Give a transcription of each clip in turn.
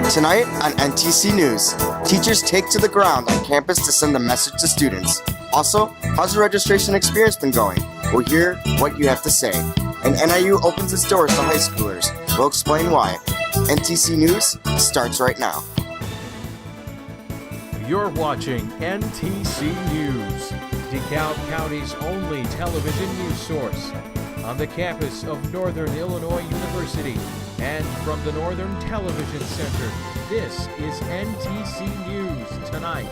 Tonight on NTC News, teachers take to the ground on campus to send a message to students. Also, how's the registration experience been going? We'll hear what you have to say. And NIU opens its doors to high schoolers. We'll explain why. NTC News starts right now. You're watching NTC News, DeKalb County's only television news source, on the campus of Northern Illinois University and from the Northern Television Center. This is NTC News Tonight.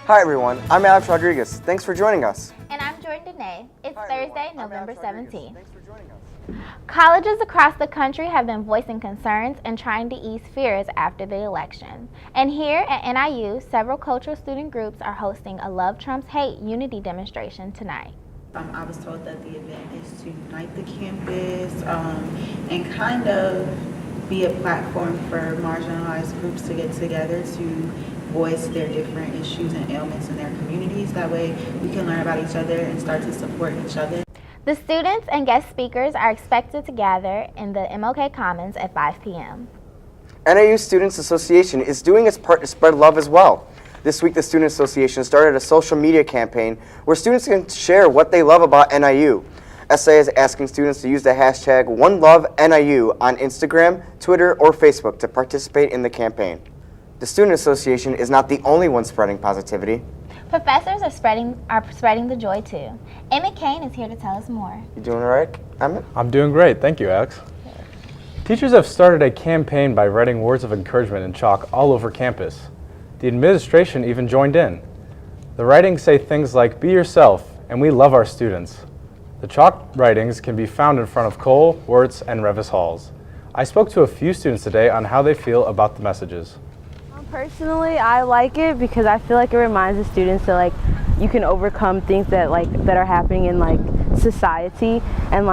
Hi everyone, I'm Alex Rodriguez. Thanks for joining us. And I'm Jordan Dene. It's Thursday, November 17th. Thanks for joining us. Colleges across the country have been voicing concerns and trying to ease fears after the election. And here at NIU, several cultural student groups are hosting a Love Trumps Hate unity demonstration tonight. I was told that the event is to unite the campus and kind of be a platform for marginalized groups to get together to voice their different issues and ailments in their communities. That way we can learn about each other and start to support each other. The students and guest speakers are expected to gather in the MLK Commons at 5 p.m. NIU Students Association is doing its part to spread love as well. This week, the Student Association started a social media campaign where students can share what they love about NIU. SA is asking students to use the hashtag OneLoveNIU on Instagram, Twitter, or Facebook to participate in the campaign. The Student Association is not the only one spreading positivity. Professors are spreading the joy too. Emmett Kane is here to tell us more. You doing all right, Emmett? I'm doing great, thank you, Alex. Teachers have started a campaign by writing words of encouragement in chalk all over campus. The administration even joined in. The writings say things like, "Be yourself," and "We love our students." The chalk writings can be found in front of Cole, Wirtz, and Revis halls. I spoke to a few students today on how they feel about the messages. Personally, I like it because I feel like it reminds the students that you can overcome things that that are happening in society, and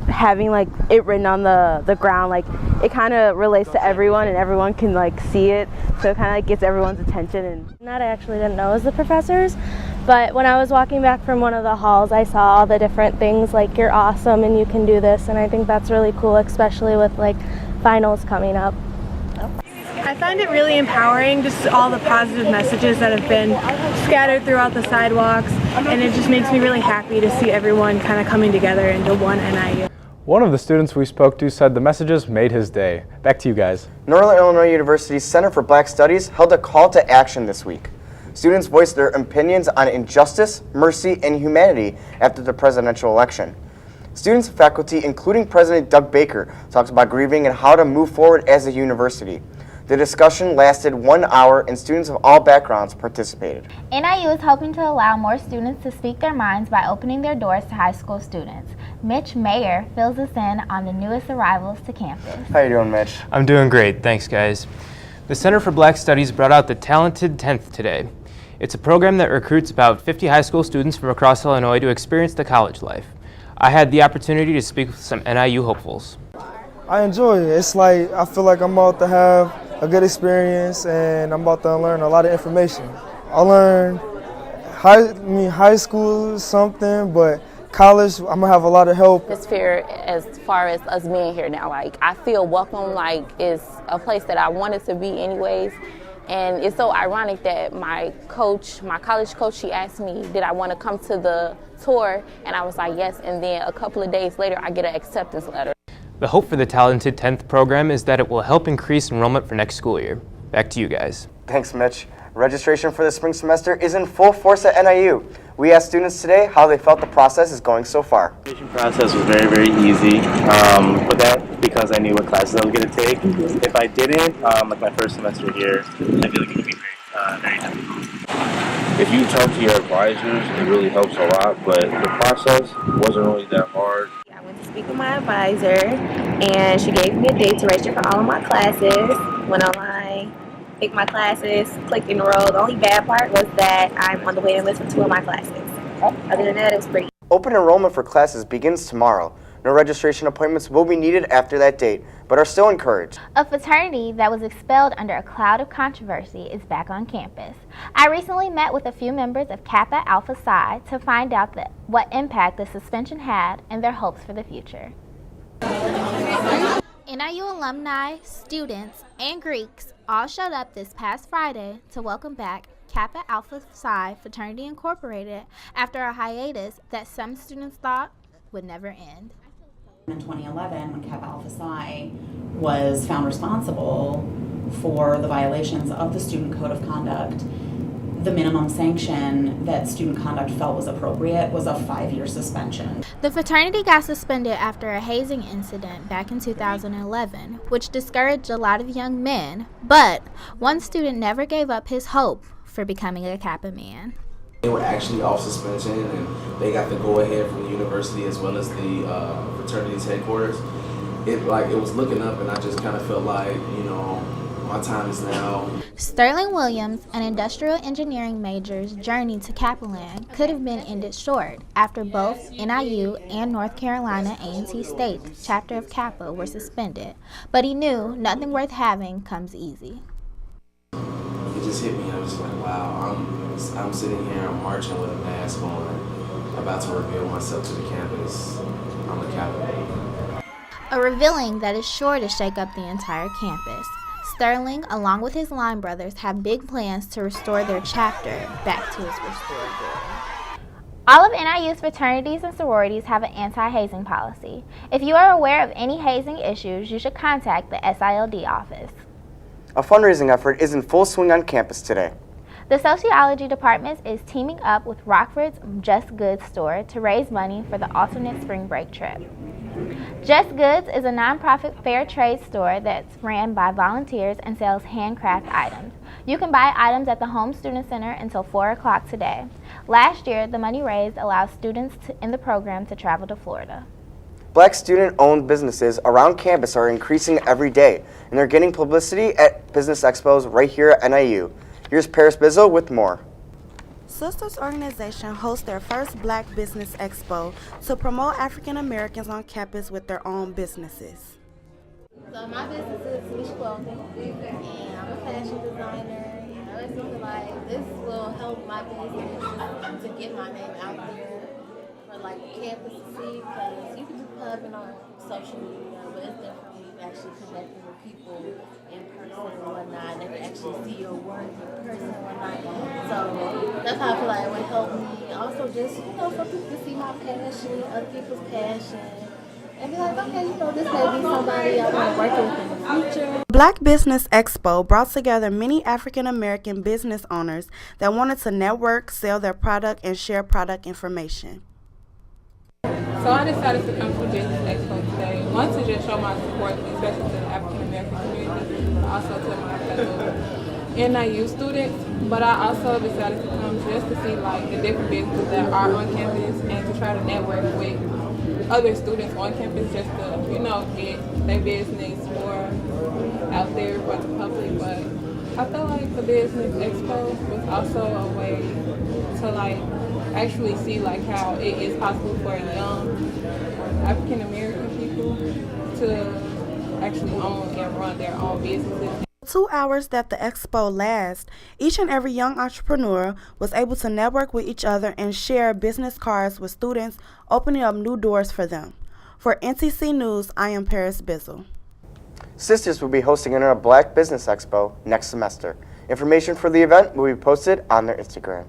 having it written on the ground, it kind of relates to everyone and everyone can see it, so it kind of gets everyone's attention. And that I actually didn't know as the professors, but when I was walking back from one of the halls, I saw all the different things like "You're awesome" and "You can do this," and I think that's really cool, especially with finals coming up. I find it really empowering, just all the positive messages that have been scattered throughout the sidewalks, and it just makes me really happy to see everyone kind of coming together into one NIU. One of the students we spoke to said the messages made his day. Back to you guys. Northern Illinois University's Center for Black Studies held a call to action this week. Students voiced their opinions on injustice, mercy, and humanity after the presidential election. Students and faculty, including President Doug Baker, talked about grieving and how to move forward as a university. The discussion lasted 1 hour and students of all backgrounds participated. NIU is hoping to allow more students to speak their minds by opening their doors to high school students. Mitch Mayer fills us in on the newest arrivals to campus. How you doing, Mitch? I'm doing great, thanks guys. The Center for Black Studies brought out the Talented 10th today. It's a program that recruits about 50 high school students from across Illinois to experience the college life. I had the opportunity to speak with some NIU hopefuls. I enjoy it. It's I feel like I'm about to have a good experience and I'm about to learn a lot of information. I learned high school is something, but college, I'm gonna have a lot of help. Atmosphere as far as us being here now, I feel welcome, it's a place that I wanted to be anyways. And it's so ironic that my college coach, she asked me, did I want to come to the tour? And I was like, yes. And then a couple of days later, I get an acceptance letter. The hope for the Talented 10th program is that it will help increase enrollment for next school year. Back to you guys. Thanks, Mitch. Registration for the spring semester is in full force at NIU. We asked students today how they felt the process is going so far. The registration process was very, very easy. But that because I knew what classes I was going to take. If I didn't, my first semester here, I feel like it would be very difficult. If you talk to your advisors, it really helps a lot, but the process wasn't really that hard. I went to speak with my advisor, and she gave me a date to register for all of my classes. Went online, picked my classes, clicked enroll. The only bad part was that I'm on the waiting list for 2 of my classes. Other than that, it was pretty. Open enrollment for classes begins tomorrow. No registration appointments will be needed after that date, but are still encouraged. A fraternity that was expelled under a cloud of controversy is back on campus. I recently met with a few members of Kappa Alpha Psi to find out what impact the suspension had and their hopes for the future. NIU alumni, students, and Greeks all showed up this past Friday to welcome back Kappa Alpha Psi Fraternity Incorporated after a hiatus that some students thought would never end. In 2011, when Kappa Alpha Psi was found responsible for the violations of the Student Code of Conduct, the minimum sanction that Student Conduct felt was appropriate was a 5-year suspension. The fraternity got suspended after a hazing incident back in 2011, which discouraged a lot of young men, but one student never gave up his hope for becoming a Kappa man. They were actually off suspension, and they got the go-ahead from the university as well as the fraternity's headquarters. It was looking up, and I just kind of felt like, my time is now. Sterling Williams, an industrial engineering major's journey to Kappaland could have been ended short after both NIU and North Carolina A&T State chapter of Kappa were suspended, but he knew nothing worth having comes easy. It just hit me. I was just like, wow, I'm sitting here, I'm marching with a mask on, about to reveal myself to the campus. I'm a Kappa. A revealing that is sure to shake up the entire campus. Sterling, along with his line brothers, have big plans to restore their chapter back to its restored glory. All of NIU's fraternities and sororities have an anti-hazing policy. If you are aware of any hazing issues, you should contact the SILD office. A fundraising effort is in full swing on campus today. The sociology department is teaming up with Rockford's Just Goods store to raise money for the alternate spring break trip. Just Goods is a nonprofit fair trade store that's ran by volunteers and sells handcraft items. You can buy items at the Home Student Center until 4 o'clock today. Last year, the money raised allows students in the program to travel to Florida. Black student-owned businesses around campus are increasing every day, and they're getting publicity at business expos right here at NIU. Here's Paris Bizzle with more. Sisters organization hosts their first Black Business Expo to promote African Americans on campus with their own businesses. So my business is Wish Clothing, and I'm a fashion designer. And I just feel like this will help my business to get my name out there for like campus to see, because you can do pubbing on social media, but it's different when you actually connecting with people in person and whatnot. They can actually see your work in person and whatnot. So that's how I feel like it would help me. Also just, for people to see my passion, other people's passion, and be like, okay, this may be somebody I want to work with in the future. Black Business Expo brought together many African American business owners that wanted to network, sell their product, and share product information. So I decided to come to Business Expo today. One, to just show my support, especially to the African American community, but also to my fellow NIU students. But I also decided to come just to see the different businesses that are on campus and to try to network with other students on campus, just to, get their business more out there for the public. But I feel like the Business Expo was also a way to actually see how it is possible for young African American people to actually own and run their own businesses. 2 hours that the expo lasts, each and every young entrepreneur was able to network with each other and share business cards with students, opening up new doors for them. For NTC News, I am Paris Bizzle. Sisters will be hosting another Black Business Expo next semester. Information for the event will be posted on their Instagram.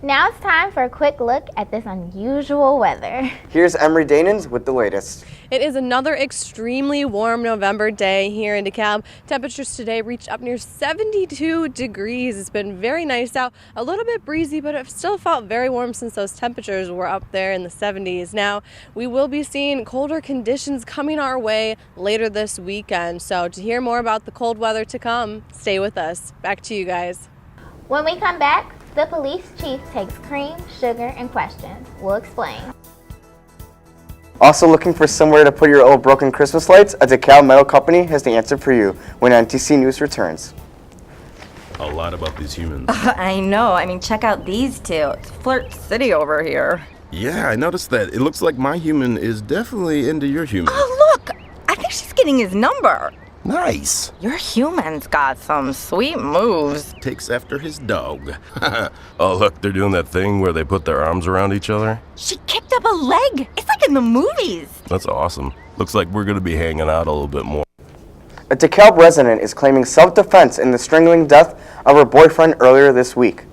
Now it's time for a quick look at this unusual weather. Here's Emery Danens with the latest. It is another extremely warm November day here in DeKalb. Temperatures today reached up near 72 degrees. It's been very nice out, a little bit breezy, but it still felt very warm since those temperatures were up there in the 70s. Now, we will be seeing colder conditions coming our way later this weekend. So to hear more about the cold weather to come, stay with us. Back to you guys. When we come back, the police chief takes cream, sugar, and questions. We'll explain. Also looking for somewhere to put your old broken Christmas lights? A DeKalb Metal Company has the answer for you when NTC News returns. A lot about these humans. I know. I mean, check out these two. It's Flirt City over here. Yeah, I noticed that. It looks like my human is definitely into your human. Oh, look! I think she's getting his number. Nice. Your human's got some sweet moves. Takes after his dog. Oh, look, they're doing that thing where they put their arms around each other. She kicked up a leg. It's like in the movies. That's awesome. looks like we're going to be hanging out a little bit more. A DeKalb resident is claiming self-defense in the strangling death of her boyfriend earlier this week.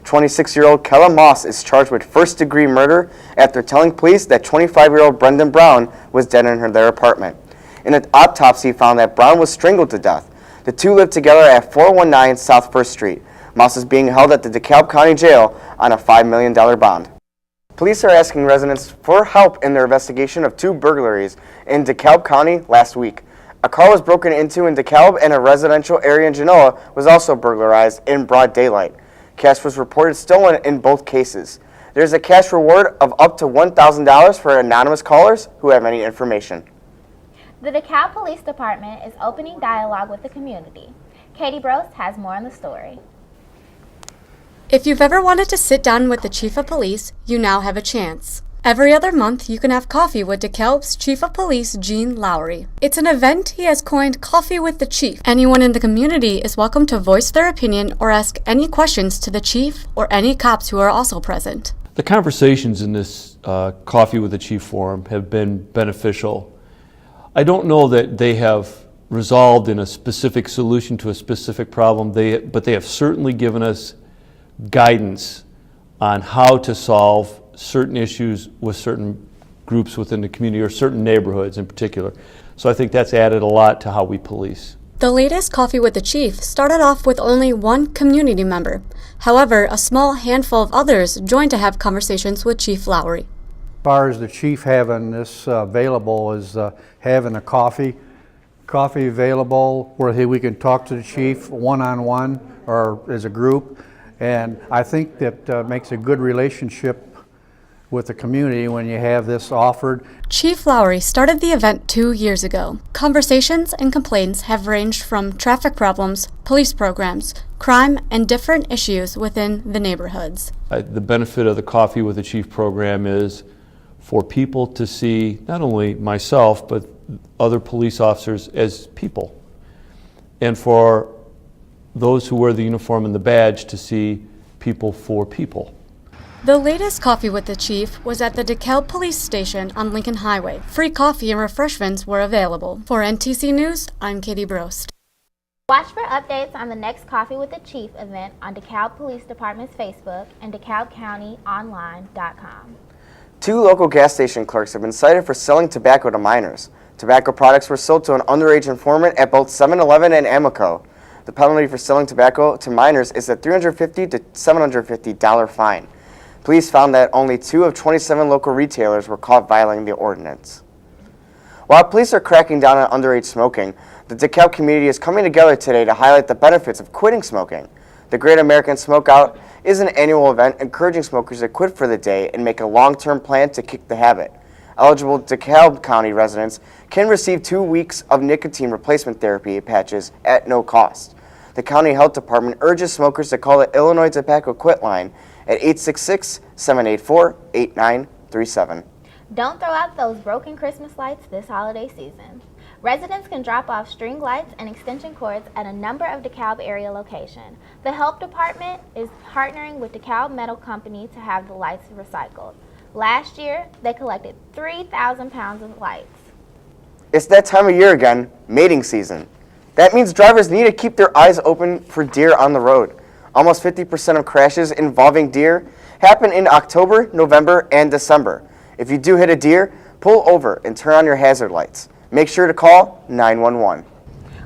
26-year-old Kella Moss is charged with first-degree murder after telling police that 25-year-old Brendan Brown was dead in their apartment. An autopsy found that Brown was strangled to death. The two lived together at 419 South 1st Street. Moss is being held at the DeKalb County Jail on a $5 million bond. Police are asking residents for help in their investigation of 2 burglaries in DeKalb County last week. A car was broken into in DeKalb, and a residential area in Genoa was also burglarized in broad daylight. Cash was reported stolen in both cases. There's a cash reward of up to $1,000 for anonymous callers who have any information. The DeKalb Police Department is opening dialogue with the community. Katie Brost has more on the story. If you've ever wanted to sit down with the Chief of Police, you now have a chance. Every other month, you can have coffee with DeKalb's Chief of Police, Gene Lowry. It's an event he has coined Coffee with the Chief. Anyone in the community is welcome to voice their opinion or ask any questions to the Chief or any cops who are also present. The conversations in this Coffee with the Chief forum have been beneficial. I don't know that they have resolved in a specific solution to a specific problem, but they have certainly given us guidance on how to solve certain issues with certain groups within the community or certain neighborhoods in particular. So I think that's added a lot to how we police. The latest Coffee with the Chief started off with only one community member. However, a small handful of others joined to have conversations with Chief Lowry. As far as the chief having this available is having a coffee available where we can talk to the chief one-on-one or as a group. And I think that makes a good relationship with the community when you have this offered. Chief Lowry started the event 2 years ago. Conversations and complaints have ranged from traffic problems, police programs, crime, and different issues within the neighborhoods. The benefit of the Coffee with the Chief program is for people to see not only myself but other police officers as people, and for those who wear the uniform and the badge to see people for people. The latest Coffee with the Chief was at the DeKalb Police Station on Lincoln Highway. Free coffee and refreshments were available. For NTC News, I'm Katie Brost. Watch for updates on the next Coffee with the Chief event on DeKalb Police Department's Facebook and DeKalbCountyOnline.com. 2 local gas station clerks have been cited for selling tobacco to minors. Tobacco products were sold to an underage informant at both 7-Eleven and Amoco. The penalty for selling tobacco to minors is a $350 to $750 fine. Police found that only 2 of 27 local retailers were caught violating the ordinance. While police are cracking down on underage smoking, the DeKalb community is coming together today to highlight the benefits of quitting smoking. The Great American Smoke Out is an annual event encouraging smokers to quit for the day and make a long-term plan to kick the habit. Eligible DeKalb County residents can receive 2 weeks of nicotine replacement therapy patches at no cost. The County Health Department urges smokers to call the Illinois Tobacco Quit line at 866-784-8937. Don't throw out those broken Christmas lights this holiday season. Residents can drop off string lights and extension cords at a number of DeKalb area locations. The Health Department is partnering with DeKalb Metal Company to have the lights recycled. Last year, they collected 3,000 pounds of lights. It's that time of year again, mating season. That means drivers need to keep their eyes open for deer on the road. Almost 50% of crashes involving deer happen in October, November, and December. If you do hit a deer, pull over and turn on your hazard lights. Make sure to call 911.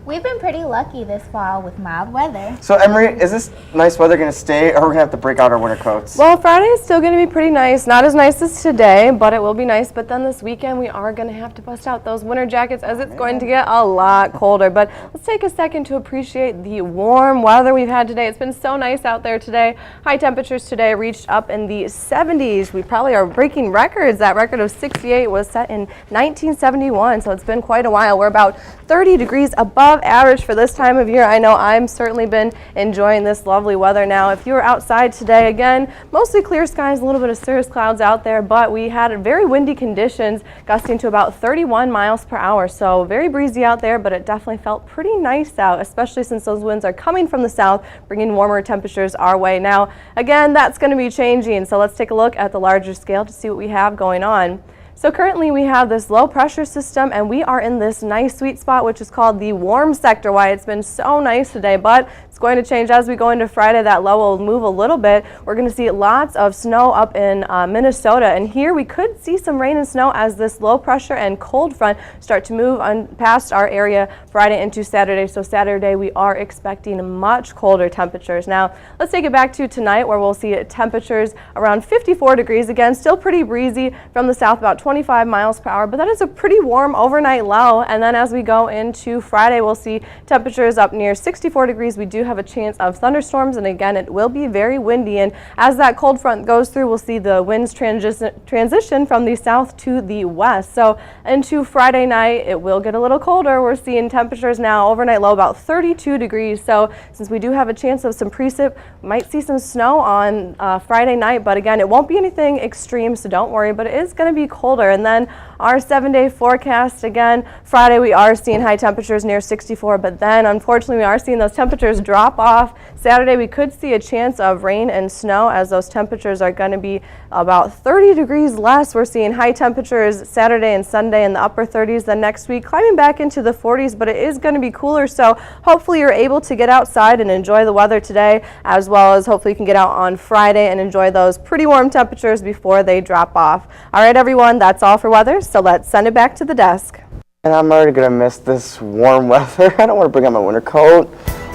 We've been pretty lucky this fall with mild weather. So Emery, is this nice weather going to stay, or are we going to have to break out our winter coats? Well, Friday is still going to be pretty nice. Not as nice as today, but it will be nice. But then this weekend, we are going to have to bust out those winter jackets as it's going to get a lot colder. But let's take a second to appreciate the warm weather we've had today. It's been so nice out there today. High temperatures today reached up in the 70s. We probably are breaking records. That record of 68 was set in 1971, so it's been quite a while. We're about 30 degrees above average for this time of year. I know I've certainly been enjoying this lovely weather now. If you were outside today, again, mostly clear skies, a little bit of cirrus clouds out there, but we had very windy conditions, gusting to about 31 miles per hour. So very breezy out there, but it definitely felt pretty nice out, especially since those winds are coming from the south, bringing warmer temperatures our way. Now, again, that's going to be changing. So let's take a look at the larger scale to see what we have going on. So currently we have this low pressure system and we are in this nice sweet spot which is called the warm sector. Why it's been so nice today, but it's going to change as we go into Friday. That low will move a little bit. We're going to see lots of snow up in Minnesota, and here we could see some rain and snow as this low pressure and cold front start to move past our area Friday into Saturday. So Saturday we are expecting much colder temperatures. Now let's take it back to tonight where we'll see temperatures around 54 degrees again, still pretty breezy from the south, about 25 miles per hour, but that is a pretty warm overnight low. And then as we go into Friday, we'll see temperatures up near 64 degrees. We do have a chance of thunderstorms, and again, it will be very windy. And as that cold front goes through, we'll see the winds transition from the south to the west. So into Friday night, it will get a little colder. We're seeing temperatures now overnight low about 32 degrees. So since we do have a chance of some precip, we might see some snow on Friday night, but again, it won't be anything extreme, so don't worry, but it is going to be colder. And then our 7-day forecast, again, Friday we are seeing high temperatures near 64, but then unfortunately we are seeing those temperatures drop off. Saturday we could see a chance of rain and snow as those temperatures are going to be about 30 degrees less. We're seeing high temperatures Saturday and Sunday in the upper 30s. Then next week climbing back into the 40s, but it is going to be cooler, so hopefully you're able to get outside and enjoy the weather today, as well as hopefully you can get out on Friday and enjoy those pretty warm temperatures before they drop off. All right, everyone, that's all for weather, so let's send it back to the desk. And I'm already going to miss this warm weather. I don't want to bring out my winter coat.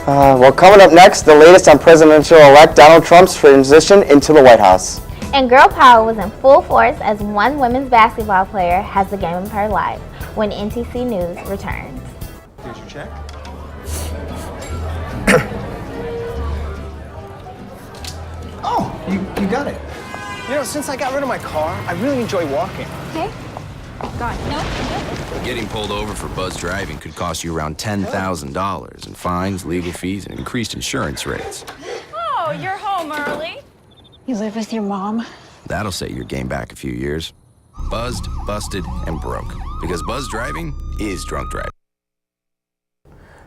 Well, coming up next, the latest on presidential-elect Donald Trump's transition into the White House. And girl power was in full force as one women's basketball player has the game of her life when NTC News returns. Here's your check. Oh, you got it. You know, since I got rid of my car, I really enjoy walking. Okay. God, no. Getting pulled over for buzz driving could cost you around $10,000 in fines, legal fees, and increased insurance rates. Oh, you're home early. You live with your mom? That'll set your game back a few years. Buzzed, busted, and broke. Because buzz driving is drunk driving.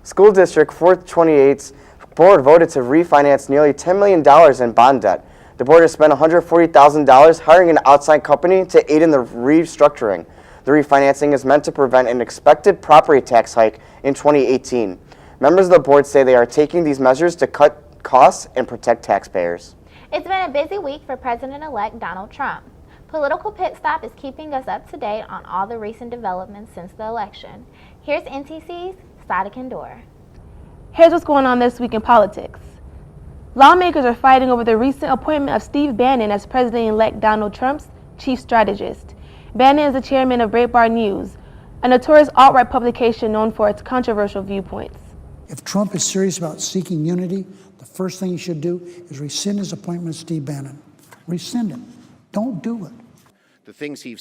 School District 428's board voted to refinance nearly $10 million in bond debt. The board has spent $140,000 hiring an outside company to aid in the restructuring. The refinancing is meant to prevent an expected property tax hike in 2018. Members of the board say they are taking these measures to cut costs and protect taxpayers. It's been a busy week for President-elect Donald Trump. Political Pit Stop is keeping us up to date on all the recent developments since the election. Here's NTC's Sada Kendor. Here's what's going on this week in politics. Lawmakers are fighting over the recent appointment of Steve Bannon as President-elect Donald Trump's chief strategist. Bannon is the chairman of Breitbart News, a notorious alt-right publication known for its controversial viewpoints. If Trump is serious about seeking unity, the first thing he should do is rescind his appointment of Steve Bannon. Rescind it. Don't do it. The things he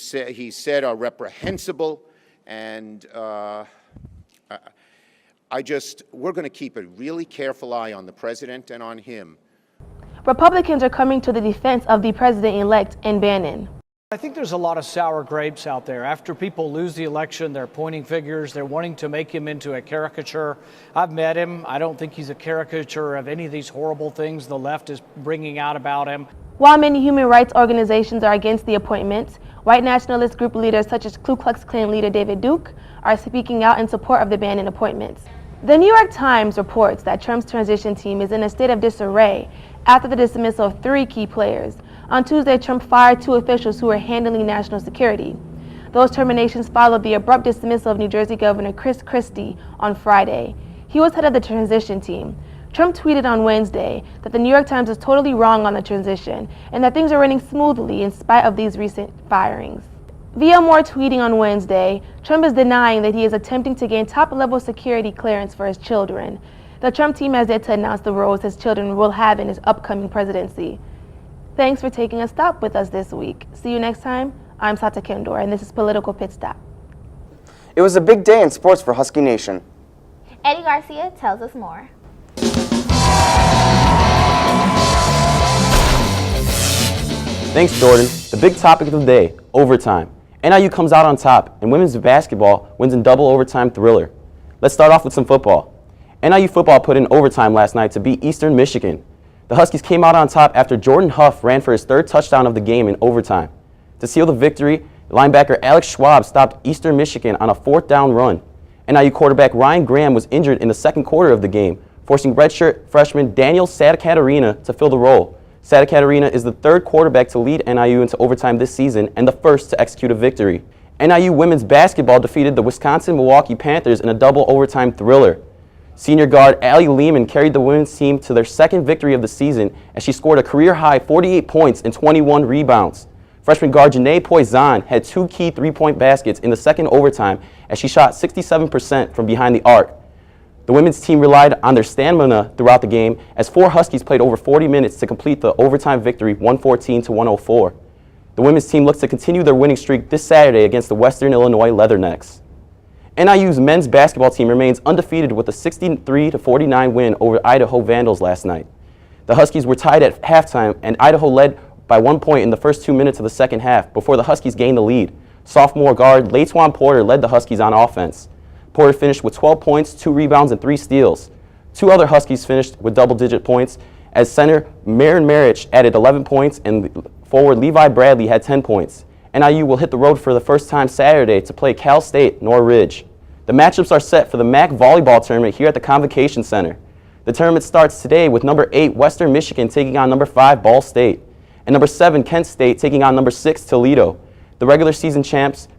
said are reprehensible, and we're going to keep a really careful eye on the president and on him. Republicans are coming to the defense of the president-elect and Bannon. I think there's a lot of sour grapes out there. After people lose the election, they're pointing fingers. They're wanting to make him into a caricature. I've met him. I don't think he's a caricature of any of these horrible things the left is bringing out about him. While many human rights organizations are against the appointment, white nationalist group leaders such as Ku Klux Klan leader David Duke are speaking out in support of the Bannon appointments. The New York Times reports that Trump's transition team is in a state of disarray after the dismissal of 3 key players. On Tuesday, Trump fired 2 officials who were handling national security. Those terminations followed the abrupt dismissal of New Jersey Governor Chris Christie on Friday. He was head of the transition team. Trump tweeted on Wednesday that the New York Times is totally wrong on the transition and that things are running smoothly in spite of these recent firings. Via more tweeting on Wednesday, Trump is denying that he is attempting to gain top-level security clearance for his children. The Trump team has yet to announce the roles his children will have in his upcoming presidency. Thanks for taking a stop with us this week. See you next time. I'm Sata Kendor, and this is Political Pit Stop. It was a big day in sports for Husky Nation. Eddie Garcia tells us more. Thanks, Jordan. The big topic of the day, overtime. NIU comes out on top, and women's basketball wins in double overtime thriller. Let's start off with some football. NIU football put in overtime last night to beat Eastern Michigan. The Huskies came out on top after Jordan Huff ran for his 3rd touchdown of the game in overtime. To seal the victory, Linebacker Alex Schwab stopped Eastern Michigan on a 4th down run. NIU quarterback Ryan Graham was injured in the second quarter of the game, forcing redshirt freshman Daniel Satacaterina to fill the role. Satacaterina is the 3rd quarterback to lead NIU into overtime this season and the 1st to execute a victory. NIU women's basketball defeated the Wisconsin-Milwaukee Panthers in a double overtime thriller. Senior guard Allie Lehman carried the women's team to their 2nd victory of the season as she scored a career-high 48 points and 21 rebounds. Freshman guard Janae Poizon had 2 key 3-point baskets in the 2nd overtime as she shot 67% from behind the arc. The women's team relied on their stamina throughout the game as 4 Huskies played over 40 minutes to complete the overtime victory 114-104. The women's team looks to continue their winning streak this Saturday against the Western Illinois Leathernecks. NIU's men's basketball team remains undefeated with a 63-49 win over Idaho Vandals last night. The Huskies were tied at halftime and Idaho led by 1 point in the first 2 minutes of the second half before the Huskies gained the lead. Sophomore guard Latewan Porter led the Huskies on offense. Porter finished with 12 points, 2 rebounds, and 3 steals. 2 other Huskies finished with double-digit points as center Marin Marich added 11 points and forward Levi Bradley had 10 points. NIU will hit the road for the first time Saturday to play Cal State Norridge. The matchups are set for the MAC volleyball tournament here at the Convocation Center. The tournament starts today with number 8 Western Michigan taking on number 5 Ball State, and number 7 Kent State taking on number 6 Toledo. The regular season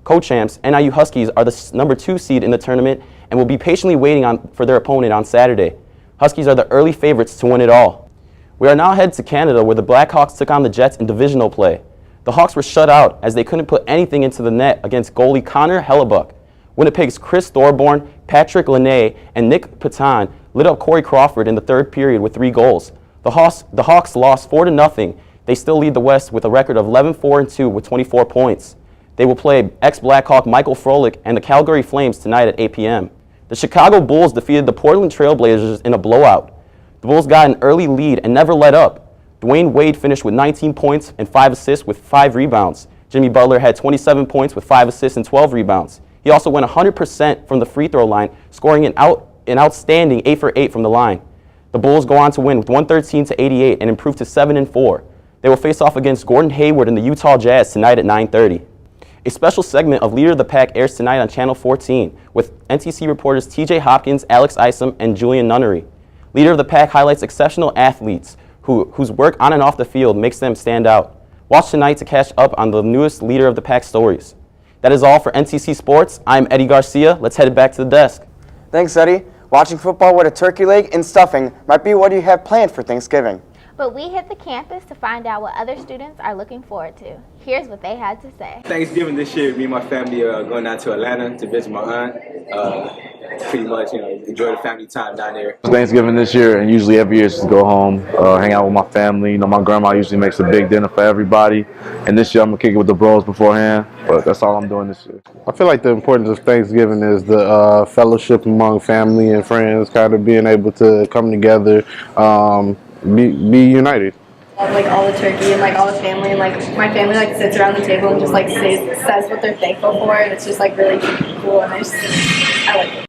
co-champs, NIU Huskies, are the number 2 seed in the tournament and will be patiently waiting for their opponent on Saturday. Huskies are the early favorites to win it all. We are now headed to Canada where the Blackhawks took on the Jets in divisional play. The Hawks were shut out as they couldn't put anything into the net against goalie Connor Hellebuck. Winnipeg's Chris Thorborn, Patrick Launay, and Nick Patan lit up Corey Crawford in the 3rd period with 3 goals. The Hawks lost 4-0. They still lead the West with a record of 11-4-2 with 24 points. They will play ex-Blackhawk Michael Froelich and the Calgary Flames tonight at 8 p.m. The Chicago Bulls defeated the Portland Trailblazers in a blowout. The Bulls got an early lead and never let up. Dwayne Wade finished with 19 points and 5 assists with 5 rebounds. Jimmy Butler had 27 points with 5 assists and 12 rebounds. He also went 100% from the free throw line, scoring an outstanding 8 for 8 from the line. The Bulls go on to win with 113-88 and improve to 7-4. They will face off against Gordon Hayward and the Utah Jazz tonight at 9:30. A special segment of Leader of the Pack airs tonight on Channel 14 with NTC reporters TJ Hopkins, Alex Isom, and Julian Nunnery. Leader of the Pack highlights exceptional athletes whose work on and off the field makes them stand out. Watch tonight to catch up on the newest Leader of the Pack stories. That is all for NTC Sports. I'm Eddie Garcia. Let's head back to the desk. Thanks, Eddie. Watching football with a turkey leg and stuffing might be what you have planned for Thanksgiving. But we hit the campus to find out what other students are looking forward to. Here's what they had to say. Thanksgiving this year, me and my family are going down to Atlanta to visit my aunt. Pretty much, enjoy the family time down there. Thanksgiving this year, and usually every year, just go home, hang out with my family. My grandma usually makes a big dinner for everybody. And this year, I'm gonna kick it with the bros beforehand. But that's all I'm doing this year. I feel like the importance of Thanksgiving is the fellowship among family and friends, kind of being able to come together, be united. Like all the turkey and like all the family and like my family like sits around the table and just like says what they're thankful for, and it's just like really cool, and I like it.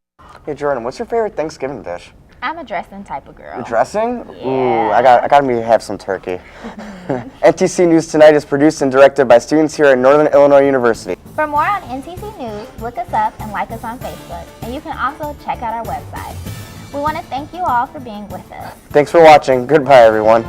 Hey Jordan, what's your favorite Thanksgiving dish? I'm a dressing type of girl. You're dressing? Yeah. Ooh, I got me to have some turkey. NTC News Tonight is produced and directed by students here at Northern Illinois University. For more on NTC News, look us up and like us on Facebook, and you can also check out our website. We want to thank you all for being with us. Thanks for watching. Goodbye, everyone.